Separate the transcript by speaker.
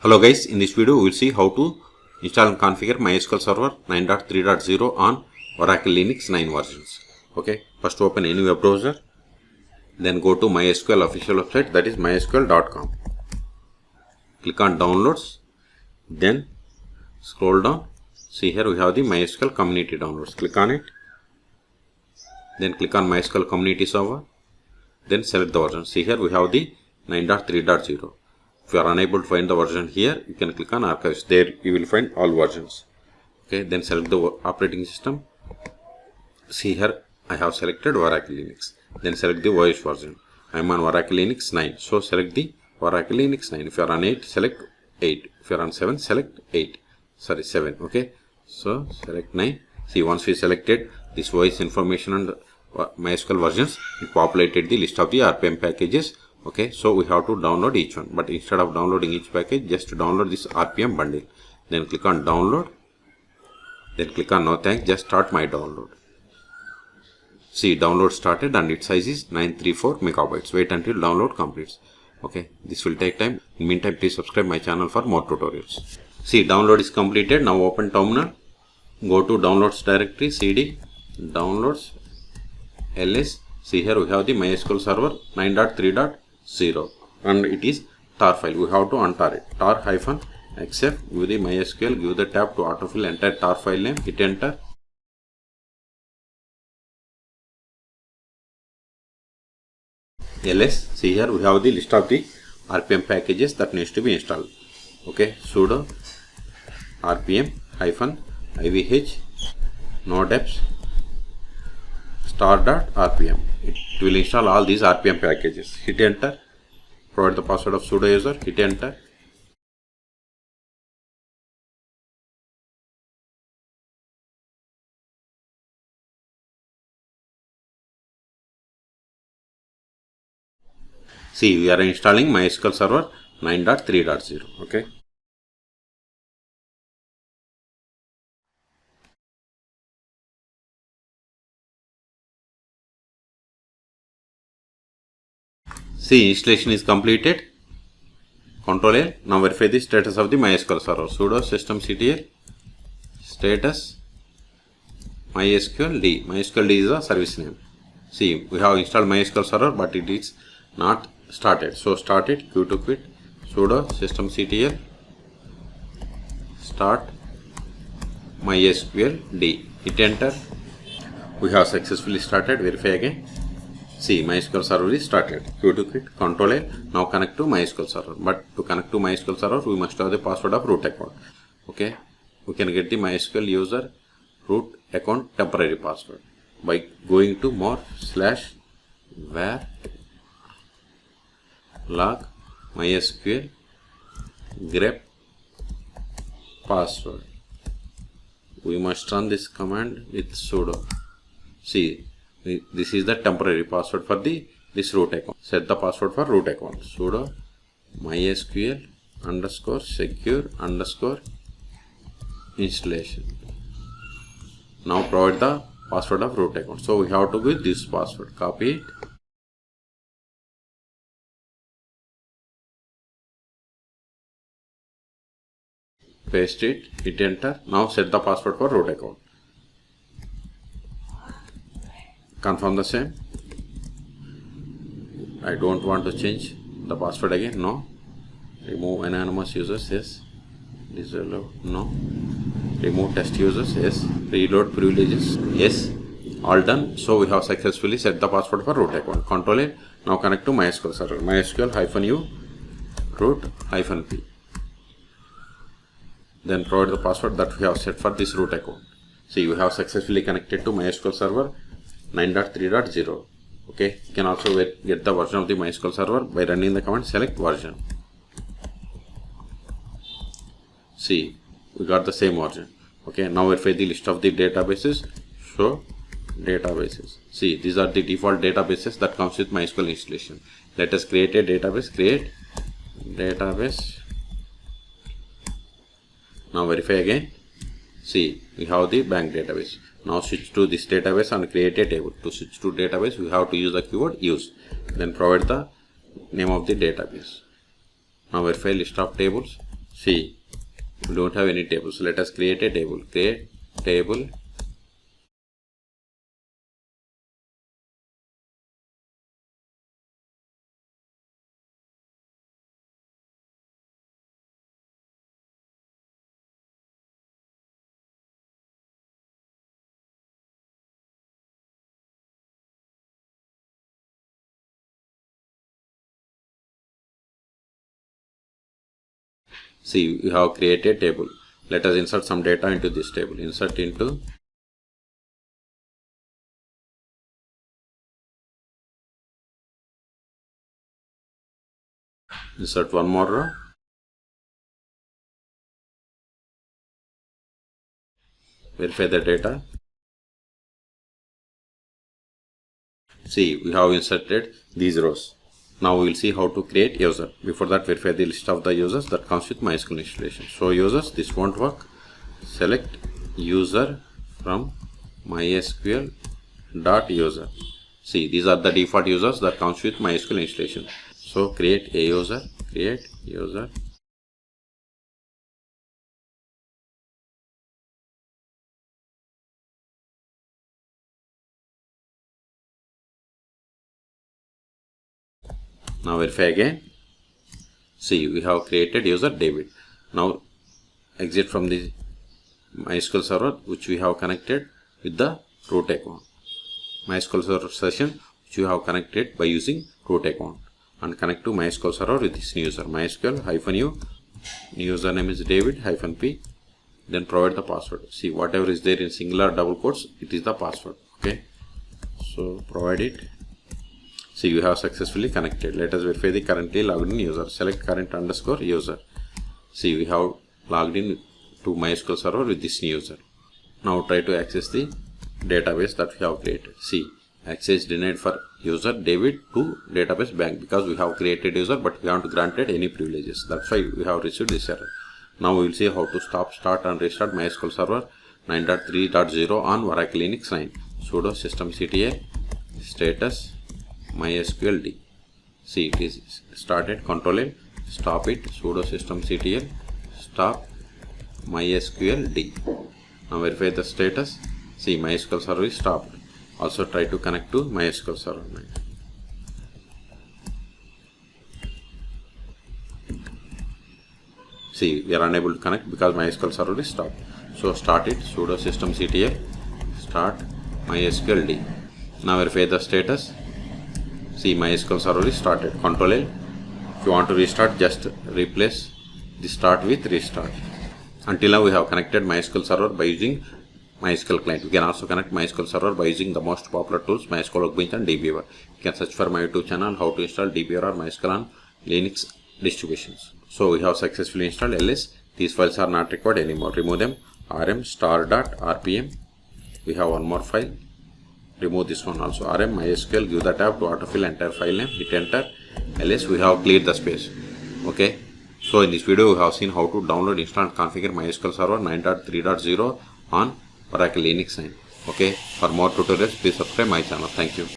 Speaker 1: Hello guys, in this video we will see how to install and configure MySQL Server 9.3.0 on Oracle Linux 9 versions. Okay, first open any web browser, then go to MySQL official website, that is mysql.com. Click on downloads, then scroll down. See here we have the MySQL community downloads. Click on it, then click on MySQL community server, then select the version. See here we have the 9.3.0. If you are unable to find the version here, you can click on archives. There you will find all versions. Okay, then select the operating system. See here I have selected Oracle Linux. Then select the OS version. I am on Oracle Linux 9. So select the Oracle Linux 9. If you are on 8, select 8. If you are on 7, select 8. Sorry, 7. Okay. So select 9. See, once we selected this voice information and MySQL versions, it populated the list of the RPM packages. Okay, so we have to download each one, but instead of downloading each package, just download this RPM bundle. Then click on download, then click on no thanks, just start my download. See, download started and its size is 934 megabytes. Wait until download completes. Okay, this will take time. In meantime, please subscribe my channel for more tutorials. See, download is completed. Now open terminal, go to downloads directory, cd, downloads, ls. See here we have the MySQL server 9.3.0 and it is tar file. We have to untar it. tar-xf, give the MySQL, give the tab to autofill entire tar file name, hit enter. ls, see here we have the list of the RPM packages that needs to be installed. Okay, sudo rpm-ivh nodeps star.rpm. It will install all these RPM packages. Hit enter. Provide the password of sudo user. Hit enter. See, we are installing MySQL Server 9.3.0. Okay. See, installation is completed. Control L. Now verify the status of the MySQL server. Sudo systemctl status MySQL D. MySQL D is a service name. See, we have installed MySQL server, but it is not started. So start it. Q to quit. Sudo systemctl start MySQL D. Hit enter. We have successfully started. Verify again. See, MySQL server is started. Q to quit, Control A. Now connect to MySQL server. But to connect to MySQL server, we must have the password of root account. Okay, we can get the MySQL user root account temporary password by going to more/var log MySQL grep password. We must run this command with sudo. See, this is the temporary password for this root account. Set the password for root account. Sudo MySQL _secure_ installation. Now provide the password of root account. So we have to give this password. Copy it. Paste it. Hit enter. Now set the password for root account. Confirm the same. I don't want to change the password again. No. Remove anonymous users. Yes. Disable. No. Remove test users. Yes. Reload privileges. Yes. All done. So we have successfully set the password for root account. Control A. Now connect to MySQL server. MySQL-u root-p. Then provide the password that we have set for this root account. See, we have successfully connected to MySQL server 9.3.0. Okay, you can also get the version of the MySQL server by running the command select version. See, we got the same version. Okay, now verify the list of the databases. Show databases. See, these are the default databases that comes with MySQL installation. Let us create a database. Create database. Now verify again. See, we have the bank database. Now switch to this database and create a table. To switch to database, we have to use the keyword use. Then provide the name of the database. Now verify list of tables. See, we don't have any table. So let us create a table. Create table. See, we have created a table. Let us insert some data into this table. Insert into. Insert one more row. Verify the data. See, we have inserted these rows. Now we will see how to create user. Before that, verify the list of the users that comes with MySQL installation. Show users, this won't work. Select user from MySQL.user. See, these are the default users that comes with MySQL installation. So create a user, create user. Now verify again. See, we have created user David. Now exit from the MySQL server which we have connected with the root account. MySQL server session which we have connected by using root account, and connect to MySQL server with this new user. MySQL -u, new username is David -p, then provide the password. See, whatever is there in singular double quotes, it is the password. Okay, so provide it. See, you have successfully connected. Let us verify the currently logged in user. Select current_user. See, we have logged in to MySQL server with this new user. Now try to access the database that we have created. See, access denied for user David to database bank, because we have created user but we haven't granted any privileges. That's why we have received this error. Now we will see how to stop, start and restart MySQL server 9.3.0 on Oracle Linux 9. Sudo systemctl status mysqld. See, it is started. Control-L, stop it. Sudo systemctl stop mysqld. Now verify the status. See, MySQL server is stopped. Also try to connect to MySQL server. See, we are unable to connect because MySQL server is stopped. So start it. Sudo systemctl start mysqld. Now verify the status. See, MySQL server is started. Control-L. If you want to restart, just replace the start with restart. Until now we have connected MySQL server by using MySQL client. We can also connect MySQL server by using the most popular tools, MySQL Workbench and dbeaver. You can search for my YouTube channel how to install dbeaver or MySQL on Linux distributions. So we have successfully installed ls. These files are not required anymore. Remove them. rm star.rpm. We have one more file. Remove this one also. rm mysql, give the tab to autofill entire file name, hit enter. ls, we have cleared the space. Okay, so in this video we have seen how to download, install and configure MySQL server 9.3.0 on Oracle Linux 9. Okay, for more tutorials please subscribe my channel. Thank you.